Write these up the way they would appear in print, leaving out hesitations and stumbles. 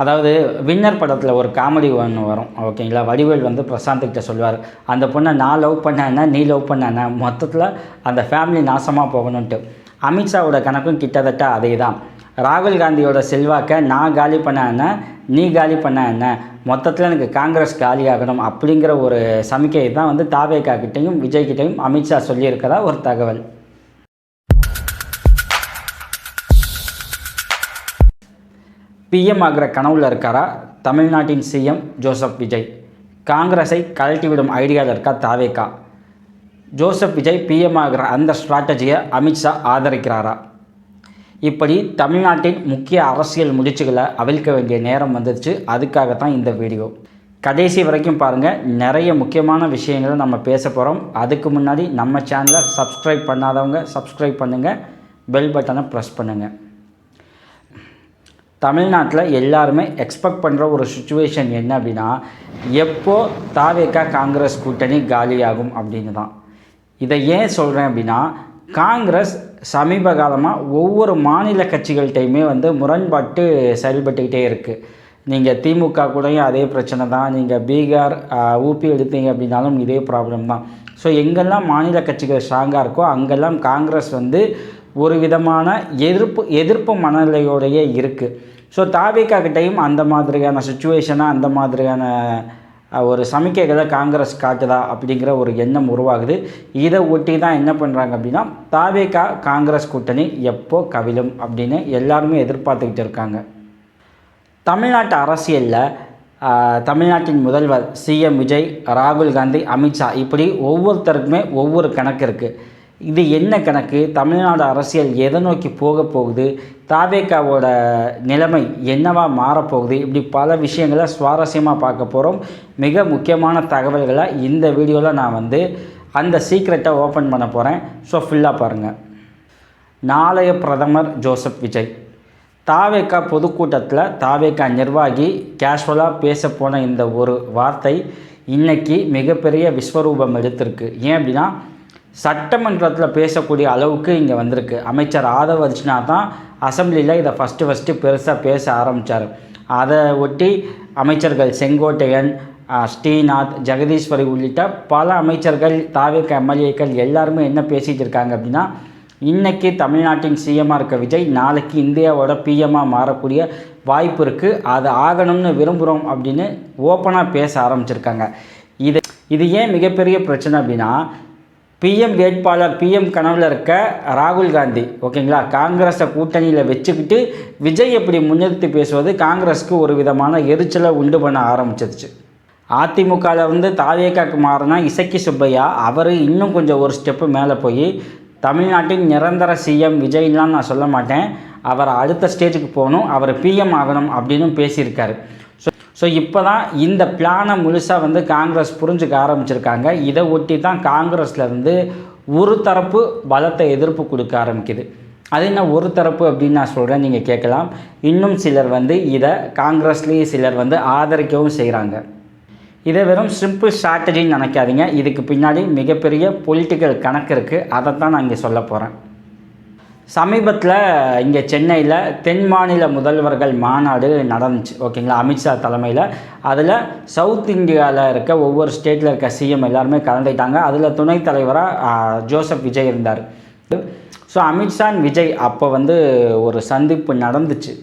அதாவது வின்னர் படத்தில் ஒரு காமெடி ஒன்று வரும் ஓகேங்களா. வடிவேல் வந்து பிரசாந்த்கிட்ட சொல்லுவார், அந்த பொண்ணை நான் லவ் பண்ணேன்னா நீ லவ் பண்ணேன்னா மொத்தத்தில் அந்த ஃபேமிலி நாசமாக போகணுன்ட்டு. அமித்ஷாவோட கணக்கும் கிட்டத்தட்ட அதே தான். ராகுல் காந்தியோட செல்வாக்கை நான் காலி பண்ண என்ன, நீ காலி பண்ண என்ன, மொத்தத்தில் எனக்கு காங்கிரஸ் காலியாகணும் அப்படிங்கிற ஒரு சமிக்கையை தான் வந்து தாவேகா கிட்டையும் விஜய் கிட்டையும் அமித்ஷா சொல்லியிருக்கிறதா ஒரு தகவல். பிஎம் ஆகிற கனவுல இருக்காரா தமிழ்நாட்டின் சிஎம் ஜோசப் விஜய்? காங்கிரஸை கழட்டிவிடும் ஐடியாவில் இருக்கா தாவேகா? ஜோசப் விஜய் பிஎம் ஆகிற அந்த ஸ்ட்ராட்டஜியை அமித்ஷா ஆதரிக்கிறாரா? இப்படி தமிழ்நாட்டின் முக்கிய அரசியல் முடிச்சுகளை அவிழ்க்க வேண்டிய நேரம் வந்துடுச்சு. அதுக்காகத்தான் இந்த வீடியோ. கடைசி வரைக்கும் பாருங்கள், நிறைய முக்கியமான விஷயங்களை நம்ம பேச போகிறோம். அதுக்கு முன்னாடி நம்ம சேனலை சப்ஸ்கிரைப் பண்ணாதவங்க சப்ஸ்கிரைப் பண்ணுங்கள், பெல் பட்டனை ப்ரெஸ் பண்ணுங்கள். தமிழ்நாட்டில் எல்லாருமே எக்ஸ்பெக்ட் பண்ணுற ஒரு சுச்சுவேஷன் என்ன அப்படின்னா, எப்போ தாவேகா காங்கிரஸ் கூட்டணி காலியாகும் அப்படின்னு தான். இதை ஏன் சொல்கிறேன் அப்படின்னா, காங்கிரஸ் சமீப காலமாக ஒவ்வொரு மாநில கட்சிகள்கிட்டையுமே வந்து முரண்பட்டு செயல்பட்டுக்கிட்டே இருக்குது. நீங்கள் திமுக கூடயும் அதே பிரச்சனை தான், நீங்கள் பீகார் ஊபி எடுத்தீங்க அப்படின்னாலும் இதே ப்ராப்ளம் தான். ஸோ எங்கெல்லாம் மாநில கட்சிகள் ஸ்ட்ராங்காக இருக்கோ அங்கெல்லாம் காங்கிரஸ் வந்து ஒரு விதமான எதிர்ப்பு மனநிலையோடையே இருக்குது. ஸோ தாவேகா கிட்டையும் அந்த மாதிரியான சுச்சுவேஷனாக அந்த மாதிரியான ஒரு சமிக்கைகளை காங்கிரஸ் காட்டுதா அப்படிங்கிற ஒரு எண்ணம் உருவாகுது. இதை ஒட்டி தான் என்ன பண்ணுறாங்க அப்படின்னா, தாவேகா காங்கிரஸ் கூட்டணி எப்போ கவிழும் அப்படின்னு எல்லாருமே எதிர்பார்த்துக்கிட்டு இருக்காங்க. தமிழ்நாட்டு அரசியலில் தமிழ்நாட்டின் முதல்வர் சிஎம் விஜய், ராகுல் காந்தி, அமித்ஷா இப்படி ஒவ்வொருத்தருக்குமே ஒவ்வொரு கணக்கு இருக்குது. இது என்ன கணக்கு? தமிழ்நாடு அரசியல் எதை நோக்கி போக போகுது? தாவேகாவோட நிலைமை என்னவா மாறப்போகுது? இப்படி பல விஷயங்களை சுவாரஸ்யமாக பார்க்க போகிறோம். மிக முக்கியமான தகவல்களை இந்த வீடியோவில் நான் வந்து அந்த சீக்ரெட்டை ஓப்பன் பண்ண போகிறேன். ஸோ ஃபுல்லாக பாருங்கள். நாளைய பிரதமர் ஜோசப் விஜய். தாவேகா பொதுக்கூட்டத்தில் தாவேகா நிர்வாகி கேஷுவலாக பேச போன இந்த ஒரு வார்த்தை இன்றைக்கி மிகப்பெரிய விஸ்வரூபம் எடுத்திருக்கு. ஏன் அப்படின்னா, சட்டமன்றத்தில் பேசக்கூடிய அளவுக்கு இங்கே வந்திருக்கு. அமைச்சர் ஆதவ் அர்ஜுனா தான் அசம்பிளியில் இதை ஃபஸ்ட்டு பெருசாக பேச ஆரம்பித்தார். அதை ஒட்டி அமைச்சர்கள் செங்கோட்டையன், ஸ்ரீநாத், ஜெகதீஸ்வரி உள்ளிட்ட பல அமைச்சர்கள், தாவேக எம்எல்ஏக்கள் எல்லாருமே என்ன பேசிகிட்டு இருக்காங்க அப்படின்னா, இன்றைக்கி தமிழ்நாட்டின் சிஎம்மாக இருக்க விஜய் நாளைக்கு இந்தியாவோட பிஎம்மாக மாறக்கூடிய வாய்ப்பு இருக்குது, அது ஆகணும்னு விரும்புகிறோம் அப்படின்னு ஓப்பனாக பேச ஆரம்பிச்சிருக்காங்க. இது ஏன் மிகப்பெரிய பிரச்சனை அப்படின்னா, பிஎம் வேட்பாளர் பிஎம் கனவில் இருக்க ராகுல் காந்தி ஓகேங்களா, காங்கிரஸை கூட்டணியில் வச்சுக்கிட்டு விஜய் எப்படி முன்னிறுத்தி பேசுவது காங்கிரஸுக்கு ஒரு விதமான எரிச்சலை உண்டு பண்ண ஆரம்பிச்சிருச்சு. அதிமுகவில் வந்து தாவேகாக்கு மாறினா இசக்கி சுப்பையா அவர் இன்னும் கொஞ்சம் ஒரு ஸ்டெப்பு மேலே போய் தமிழ்நாட்டின் நிரந்தர சிஎம் விஜய்லாம் நான் சொல்ல மாட்டேன், அவர் அடுத்த ஸ்டேஜுக்கு போகணும், அவர் பிஎம் ஆகணும் அப்படின்னு பேசியிருக்காரு. ஸோ இப்போ தான் இந்த பிளானை முழுசாக வந்து காங்கிரஸ் புரிஞ்சுக்க ஆரம்பிச்சிருக்காங்க. இதை ஒட்டி தான் காங்கிரஸ்லேருந்து ஒரு தரப்பு பலத்தை எதிர்ப்பு கொடுக்க ஆரம்பிக்குது. அது என்ன ஒரு தரப்பு அப்படின்னு நான் சொல்கிறேன், நீங்கள் கேட்கலாம். இன்னும் சிலர் வந்து இதை காங்கிரஸ்லேயே சிலர் வந்து ஆதரிக்கவும் செய்கிறாங்க. இதை வெறும் சிம்பிள் ஸ்ட்ராட்டஜின்னு நினைக்காதீங்க, இதுக்கு பின்னாடி மிகப்பெரிய பொலிட்டிக்கல் கணக்கு இருக்குது. அதை தான் நான் இங்கே சொல்ல போகிறேன். சமீபத்தில் இங்கே சென்னையில் தென் மாநில முதல்வர்கள் மாநாடு நடந்துச்சு ஓகேங்களா, அமித்ஷா தலைமையில். அதில் சவுத் இந்தியாவில் இருக்க ஒவ்வொரு ஸ்டேட்டில் இருக்க சிஎம் எல்லாருமே கலந்துக்கிட்டாங்க. அதில் துணைத் தலைவராக ஜோசப் விஜய் இருந்தார். ஸோ அமித்ஷா விஜய் அப்போ வந்து ஒரு சந்திப்பு நடந்துச்சு.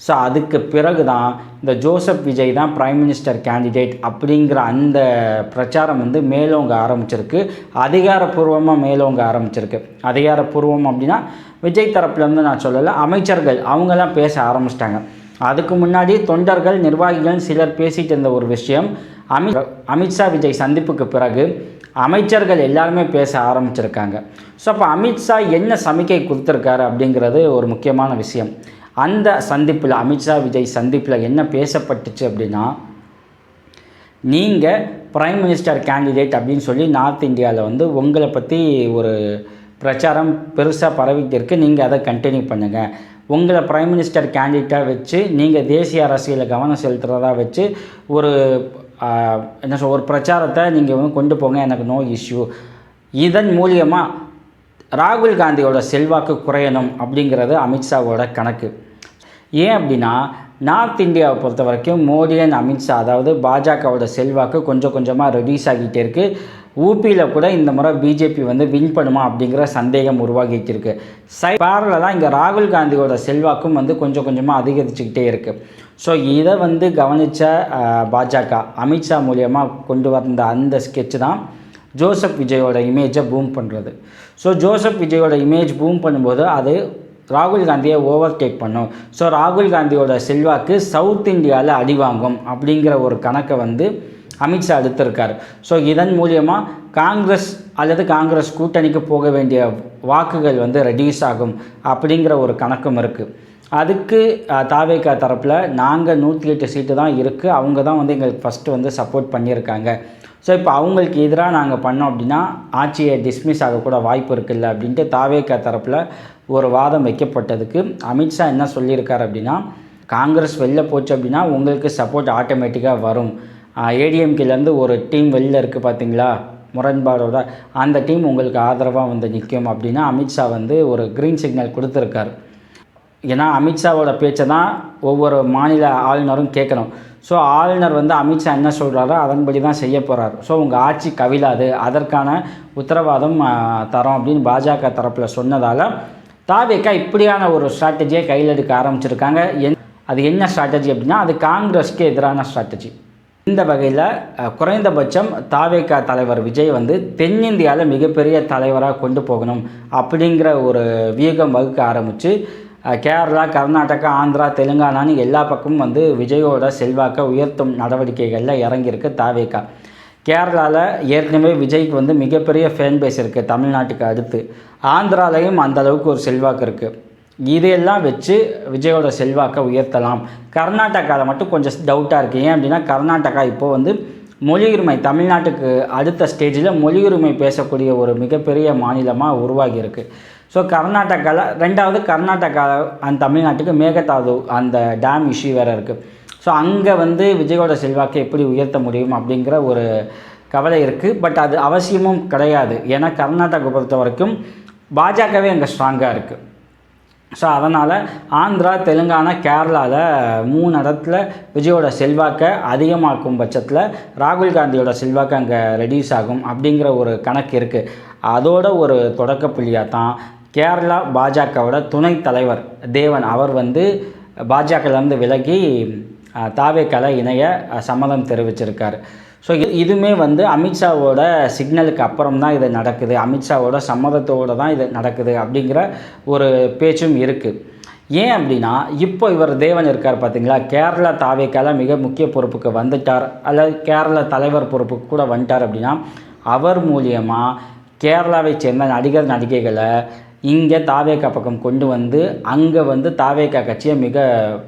ஸோ அதுக்கு பிறகு தான் இந்த ஜோசப் விஜய் தான் பிரைம் மினிஸ்டர் கேண்டிடேட் அப்படிங்கிற அந்த பிரச்சாரம் வந்து மேலோங்க ஆரம்பிச்சிருக்கு. அதிகாரப்பூர்வமாக மேலோங்க ஆரம்பிச்சிருக்கு. அதிகாரப்பூர்வம் அப்படின்னா விஜய் தரப்புலேருந்து நான் சொல்லலை, அமைச்சர்கள் அவங்கெல்லாம் பேச ஆரம்பிச்சிட்டாங்க. அதுக்கு முன்னாடி தொண்டர்கள், நிர்வாகிகள் சிலர் பேசிகிட்டு இருந்த ஒரு விஷயம், அமித்ஷா விஜய் சந்திப்புக்கு பிறகு அமைச்சர்கள் எல்லாருமே பேச ஆரம்பிச்சிருக்காங்க. ஸோ அப்போ அமித்ஷா என்ன சமிக்கை கொடுத்துருக்காரு அப்படிங்கிறது ஒரு முக்கியமான விஷயம். அந்த சந்திப்பில், அமித்ஷா விஜய் சந்திப்பில் என்ன பேசப்பட்டுச்சு அப்படின்னா, நீங்கள் பிரைம் மினிஸ்டர் கேண்டிடேட் அப்படின்னு சொல்லி நார்த் இந்தியாவில் வந்து உங்களை பற்றி ஒரு பிரச்சாரம் பெருசாக பரவிட்டு இருக்குது, நீங்கள் அதை கண்டினியூ பண்ணுங்கள். உங்களை பிரைம் மினிஸ்டர் கேண்டிடேட்டாக வச்சு நீங்கள் தேசிய அரசியலில் கவனம் செலுத்துகிறதா வச்சு ஒரு ஒரு பிரச்சாரத்தை நீங்கள் வந்து கொண்டு போங்க, எனக்கு நோ இஷ்யூ. இதன் மூலியமாக ராகுல் காந்தியோட செல்வாக்கு குறையணும் அப்படிங்கிறது அமித்ஷாவோட கணக்கு. ஏன் அப்படின்னா, நார்த் இந்தியாவை பொறுத்த வரைக்கும் மோடி அண்ட் அமித்ஷா, அதாவது பாஜகவோட செல்வாக்கு கொஞ்சம் கொஞ்சமாக ரெடியூஸ் ஆகிட்டே இருக்குது. ஊபியில் கூட இந்த முறை பிஜேபி வந்து வின் பண்ணுமா அப்படிங்கிற சந்தேகம் உருவாகிட்டு இருக்கு. பேரலாக இங்கே ராகுல் காந்தியோட செல்வாக்கும் வந்து கொஞ்சம் கொஞ்சமாக அதிகரிச்சுக்கிட்டே இருக்குது. ஸோ இதை வந்து கவனித்த பாஜக அமித்ஷா மூலியமாக கொண்டு வந்த அந்த ஸ்கெட்ச் தான் ஜோசப் விஜயோட இமேஜை பூம் பண்ணுறது. ஸோ ஜோசப் விஜயோட இமேஜ் பூம் பண்ணும்போது அது ராகுல் காந்தியை ஓவர்டேக் பண்ணும். ஸோ ராகுல் காந்தியோட செல்வாக்கு சவுத் இந்தியாவில் அடிவாங்கும் அப்படிங்கிற ஒரு கணக்கை வந்து அமித்ஷா எடுத்திருக்கார். ஸோ இதன் மூலியமாக காங்கிரஸ் அல்லது காங்கிரஸ் கூட்டணிக்கு போக வேண்டிய வாக்குகள் வந்து ரெடியூஸ் ஆகும் அப்படிங்கிற ஒரு கணக்கும் இருக்குது. அதுக்கு தாவேகா தரப்பில் நாங்கள் 108 சீட்டு தான் இருக்குது, அவங்க தான் வந்து எங்களுக்கு ஃபஸ்ட்டு வந்து சப்போர்ட் பண்ணியிருக்காங்க. ஸோ இப்போ அவங்களுக்கு எதிராக நாங்கள் பண்ணோம் அப்படின்னா ஆட்சியை டிஸ்மிஸ் ஆகக்கூட வாய்ப்பு இருக்குல்ல அப்படின்ட்டு தாவேகா தரப்பில் ஒரு வாதம் வைக்கப்பட்டதுக்கு அமித்ஷா என்ன சொல்லியிருக்கார் அப்படின்னா, காங்கிரஸ் வெளில போச்சு அப்படின்னா உங்களுக்கு சப்போர்ட் ஆட்டோமேட்டிக்காக வரும். ஏடிஎம்கேலேருந்து ஒரு டீம் வெளில இருக்குது பார்த்தீங்களா முரண்பாடோட, அந்த டீம் உங்களுக்கு ஆதரவாக வந்து நிற்கும் அப்படின்னா அமித்ஷா வந்து ஒரு க்ரீன் சிக்னல் கொடுத்துருக்காரு. ஏன்னா அமித்ஷாவோட பேச்சை தான் ஒவ்வொரு மாநில ஆளுநரும் கேட்கணும். ஸோ ஆளுநர் வந்து அமித்ஷா என்ன சொல்கிறாரோ அதன்படி தான் செய்ய போகிறார். ஸோ உங்கள் ஆட்சி கவிழாது, அதற்கான உத்தரவாதம் தரோம் அப்படின்னு பாஜக தரப்பில் சொன்னதால் தாவேகா இப்படியான ஒரு ஸ்ட்ராட்டஜியை கையில் எடுக்க ஆரம்பிச்சிருக்காங்க. அது என்ன ஸ்ட்ராட்டஜி அப்படின்னா அது காங்கிரஸ்க்கு எதிரான ஸ்ட்ராட்டஜி. இந்த வகையில் குறைந்தபட்சம் தாவேகா தலைவர் விஜய் வந்து தென்னிந்தியாவில் மிகப்பெரிய தலைவராக கொண்டு போகணும் அப்படிங்கிற ஒரு வியூகம் வகுக்க ஆரம்பித்து கேரளா, கர்நாடகா, ஆந்திரா, தெலுங்கானான்னு எல்லா பக்கமும் வந்து விஜயோட செல்வாக்கை உயர்த்தும் நடவடிக்கைகளில் இறங்கியிருக்கு தாவேகா. கேரளாவில் ஏற்கனவே விஜய்க்கு வந்து மிகப்பெரிய ஃபேன் பேஸ் இருக்குது தமிழ்நாட்டுக்கு அடுத்து. ஆந்திராலையும் அந்தளவுக்கு ஒரு செல்வாக்கு இருக்குது. இதையெல்லாம் வச்சு விஜயோட செல்வாக்கை உயர்த்தலாம். கர்நாடகாவில் மட்டும் கொஞ்சம் டவுட்டாக இருக்குது. ஏன் அப்படின்னா கர்நாடகா இப்போது வந்து மொழி உரிமை, தமிழ்நாட்டுக்கு அடுத்த ஸ்டேஜில் மொழி உரிமை பேசக்கூடிய ஒரு மிகப்பெரிய மாநிலமாக உருவாகி இருக்குது. ஸோ கர்நாடகாவில் ரெண்டாவது கர்நாடகா அந்த தமிழ்நாட்டுக்கு மேகதாது அந்த டேம் இஷ்யூ வேறு இருக்குது. ஸோ அங்கே வந்து விஜயோட செல்வாக்கை எப்படி உயர்த்த முடியும் அப்படிங்கிற ஒரு கவலை இருக்குது. பட் அது அவசியமும் கிடையாது. ஏன்னா கர்நாடகா பொறுத்த வரைக்கும் பாஜகவே அங்கே ஸ்ட்ராங்காக இருக்குது. ஸோ அதனால் ஆந்திரா, தெலுங்கானா, கேரளாவில் 3 இடத்துல விஜயோட செல்வாக்கை அதிகமாக்கும் பட்சத்தில் ராகுல் காந்தியோட செல்வாக்கு அங்கே ரெடியூஸ் ஆகும் அப்படிங்கிற ஒரு கணக்கு இருக்குது. அதோட ஒரு தொடக்கப்புள்ளியாக தான் கேரளா பாஜகவோட துணைத் தலைவர் தேவன் அவர் வந்து பாஜகலேருந்து விலகி தாவேகால இணைய சம்மதம் தெரிவிச்சிருக்கார். ஸோ இதுவுமே வந்து அமித்ஷாவோட சிக்னலுக்கு அப்புறம் தான் இது நடக்குது, அமித்ஷாவோட சம்மதத்தோடு தான் இது நடக்குது அப்படிங்கிற ஒரு பேச்சும் இருக்குது. ஏன் அப்படின்னா இப்போ இவர் தேவன் இருக்கார் பார்த்தீங்களா, கேரளா தாவேகால மிக முக்கிய பொறுப்புக்கு வந்துட்டார், அல்லது கேரளா தலைவர் பொறுப்புக்கு கூட வந்துட்டார் அப்படின்னா அவர் மூலியமாக கேரளாவை சேர்ந்த நடிகர் நடிகைகளை இங்கே தாவேகா பக்கம் கொண்டு வந்து அங்கே வந்து தாவேகா கட்சியை மிக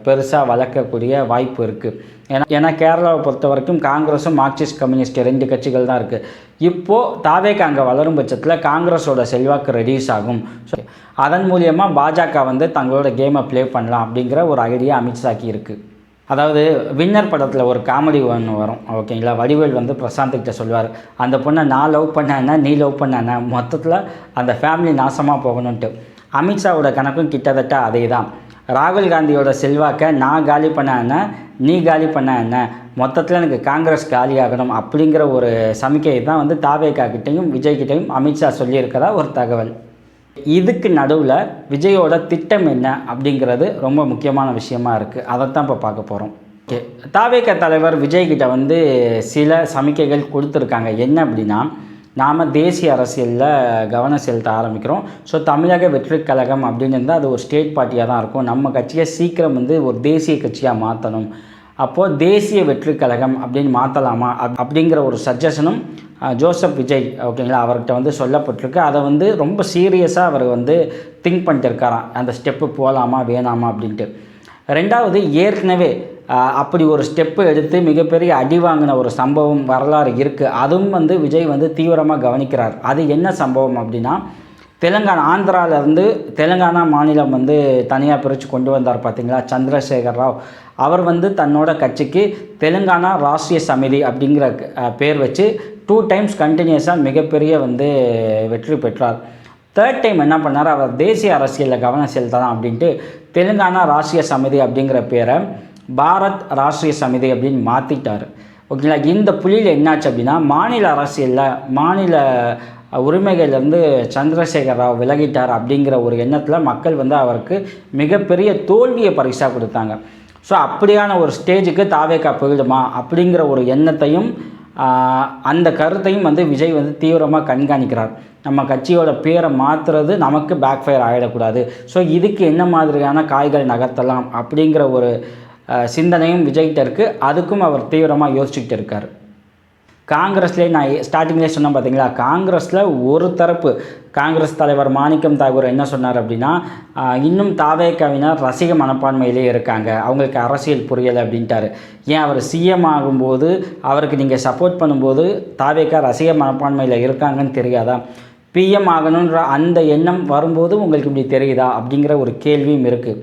பெருசாக வளர்க்கக்கூடிய வாய்ப்பு இருக்குது. ஏன்னா கேரளாவை பொறுத்த வரைக்கும் காங்கிரஸும் மார்க்சிஸ்ட் கம்யூனிஸ்ட் 2 கட்சிகள் தான் இருக்குது. இப்போது தாவேகா அங்கே வளரும் பட்சத்தில் காங்கிரஸோட செல்வாக்கு ரெடியூஸ் ஆகும். ஸோ அதன் மூலியமாக பாஜக வந்து தங்களோட கேமை ப்ளே பண்ணலாம் அப்படிங்கிற ஒரு ஐடியா அமித்ஷாக்கு இருக்குது. அதாவது வின்னர் படத்தில் ஒரு காமெடி ஒன்று வரும் ஓகேங்களா, வடிவேல் வந்து பிரசாந்த்கிட்ட சொல்லுவார், அந்த பொண்ணை நான் லவ் பண்ணேன்னா நீ லவ் பண்ணேன்னா மொத்தத்தில் அந்த ஃபேமிலி நாசமாக போகணுன்ட்டு. அமித்ஷாவோட கணக்கும் கிட்டத்தட்ட அதே தான். ராகுல் காந்தியோட செல்வாக்கை நான் காலி பண்ண என்ன, நீ காலி பண்ண என்ன, மொத்தத்தில் எனக்கு காங்கிரஸ் காலியாகணும் அப்படிங்கிற ஒரு சமிக்கையை தான் வந்து தாவேகா கிட்டையும் விஜய்கிட்டையும் அமித்ஷா சொல்லியிருக்கிறதா ஒரு தகவல். இதுக்கு நடுவில் விஜயோட திட்டம் என்ன அப்படிங்கிறது ரொம்ப முக்கியமான விஷயமா இருக்குது. அதைத்தான் இப்போ பார்க்க போகிறோம். ஓகே, தாவேகா தலைவர் விஜய்கிட்ட வந்து சில சமிக்கைகள் கொடுத்துருக்காங்க. என்ன அப்படின்னா, நாம் தேசிய அரசியலில் கவனம் செலுத்த ஆரம்பிக்கிறோம். ஸோ தமிழக வெற்றி கழகம் அப்படின்னு இருந்தால் அது ஒரு ஸ்டேட் பார்ட்டியாக தான் இருக்கும். நம்ம கட்சியை சீக்கிரம் வந்து ஒரு தேசிய கட்சியாக மாற்றணும். அப்போது தேசிய வெற்றி கழகம் அப்படின்னு மாற்றலாமா அப்படிங்கிற ஒரு சஜஷனும் ஜோசப் விஜய் ஓகேங்களா அவர்கிட்ட வந்து சொல்லப்பட்டிருக்கு. அதை வந்து ரொம்ப சீரியஸாக அவர் வந்து திங்க் பண்ணிட்டு இருக்காராம், அந்த ஸ்டெப்பு போகலாமா வேணாமா அப்படின்ட்டு. ரெண்டாவது, ஏற்கனவே அப்படி ஒரு ஸ்டெப்பு எடுத்து மிகப்பெரிய அடி வாங்கின ஒரு சம்பவம் வரலாறு இருக்குது. அதுவும் வந்து விஜய் வந்து தீவிரமாக கவனிக்கிறார். அது என்ன சம்பவம் அப்படின்னா, ஆந்திராவிலேருந்து தெலுங்கானா மாநிலம் வந்து தனியாக பிரித்து கொண்டு வந்தார் பார்த்தீங்களா சந்திரசேகர் ராவ். அவர் வந்து தன்னோட கட்சிக்கு தெலுங்கானா ராஷ்ட்ரிய சமிதி அப்படிங்கிற பேர் வச்சு 2 டைம்ஸ் கண்டினியூஸாக மிகப்பெரிய வந்து வெற்றி பெற்றார். 3rd டைம் என்ன பண்ணார், அவர் தேசிய அரசியலில் கவனம் செலுத்தலாம் அப்படின்ட்டு தெலுங்கானா ராஷ்ட்ரிய சமிதி அப்படிங்கிற பேரை பாரத் ராஷ்ட்ரிய சமிதி அப்படின்னு மாற்றிட்டார். ஓகேங்களா. இந்த புள்ளியில் என்னாச்சு அப்படின்னா மாநில அரசியலில் மாநில உரிமைகள்லேருந்து சந்திரசேகர ராவ் விலகிட்டார் அப்படிங்கிற ஒரு எண்ணத்தில் மக்கள் வந்து அவருக்கு மிகப்பெரிய தோல்வியை பரிசாக கொடுத்தாங்க. ஸோ அப்படியான ஒரு ஸ்டேஜுக்கு தாவேகா போயிடுமா அப்படிங்கிற ஒரு எண்ணத்தையும் அந்த கருத்தையும் வந்து விஜய் வந்து தீவிரமாக கண்காணிக்கிறார். நம்ம கட்சியோட பேரை மாற்றுறது நமக்கு பேக்ஃபயர் ஆகிடக்கூடாது. ஸோ இதுக்கு என்ன மாதிரியான காய்கள் நகர்த்தலாம் அப்படிங்கிற ஒரு சிந்தனையும் விஜய்கிட்ட இருக்குது. அதுக்கும் அவர் தீவிரமாக யோசிச்சுக்கிட்டு இருக்கார். காங்கிரஸ்லேயே நான் ஸ்டார்டிங்லேயே சொன்னேன் பார்த்தீங்களா, காங்கிரஸில் ஒரு தரப்பு காங்கிரஸ் தலைவர் மாணிக்கம் தாகூர் என்ன சொன்னார் அப்படின்னா, இன்னும் தாவேகாவினர் ரசிக மனப்பான்மையிலே இருக்காங்க, அவங்களுக்கு அரசியல் புரியலை அப்படின்ட்டார். ஏன் அவர் சிஎம் ஆகும்போது அவருக்கு நீங்கள் சப்போர்ட் பண்ணும்போது தாவேகா ரசிக மனப்பான்மையில் இருக்காங்கன்னு தெரியாதா? பிஎம் ஆகணுன்ற அந்த எண்ணம் வரும்போது உங்களுக்கு இப்படி தெரியுதா அப்படிங்கிற ஒரு கேள்வியும் இருக்குது.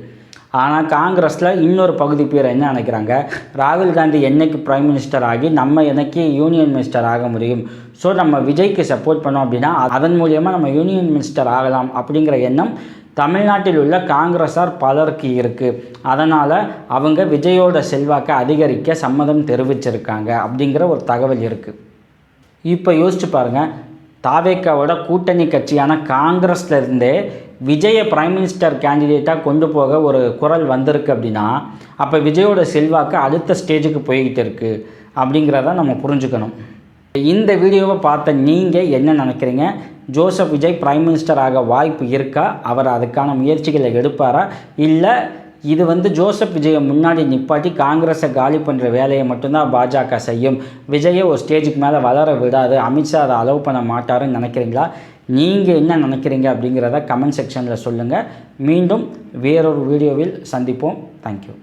ஆனால் காங்கிரஸில் இன்னொரு பகுதி பேர் என்ன நினைக்கிறாங்க, ராகுல் காந்தி என்னைக்கு பிரைம் மினிஸ்டர் ஆகி நம்ம என்னைக்கு யூனியன் மினிஸ்டர் ஆக முடியும், ஸோ நம்ம விஜய்க்கு சப்போர்ட் பண்ணோம் அப்படின்னா அதன் மூலியமாக நம்ம யூனியன் மினிஸ்டர் ஆகலாம் அப்படிங்கிற எண்ணம் தமிழ்நாட்டில் உள்ள காங்கிரஸார் பலருக்கு இருக்குது. அதனால் அவங்க விஜயோட செல்வாக்கை அதிகரிக்க சம்மதம் தெரிவிச்சிருக்காங்க அப்படிங்கிற ஒரு தகவல் இருக்குது. இப்போ யோசிச்சு பாருங்கள், தாவேக்காவோட கூட்டணி கட்சியான காங்கிரஸ்லேருந்தே விஜயை பிரைம் மினிஸ்டர் கேண்டிடேட்டாக கொண்டு போக ஒரு குரல் வந்திருக்கு அப்படின்னா அப்போ விஜயோட செல்வாக்கு அடுத்த ஸ்டேஜுக்கு போய்கிட்டு இருக்குது அப்படிங்கிறத நம்ம புரிஞ்சுக்கணும். இந்த வீடியோவை பார்த்த நீங்கள் என்ன நினைக்கிறீங்க? ஜோசப் விஜய் பிரைம் மினிஸ்டர் ஆக வாய்ப்பு இருக்கா? அவர் அதுக்கான முயற்சிகளை எடுப்பாரா? இல்லை இது வந்து ஜோசப் விஜயை முன்னாடி நிப்பாட்டி காங்கிரஸை காலி பண்ணுற வேலையை மட்டும்தான் பாஜக செய்யும், விஜயை ஒரு ஸ்டேஜுக்கு மேலே வளர விடாது, அமித்ஷா அதை அலோவ் பண்ண மாட்டாருன்னு நினைக்கிறீங்களா? நீங்கள் என்ன நினைக்கிறீங்க அப்படிங்கிறத கமெண்ட் செக்ஷனில் சொல்லுங்கள். மீண்டும் வேறொரு வீடியோவில் சந்திப்போம். தேங்க்யூ.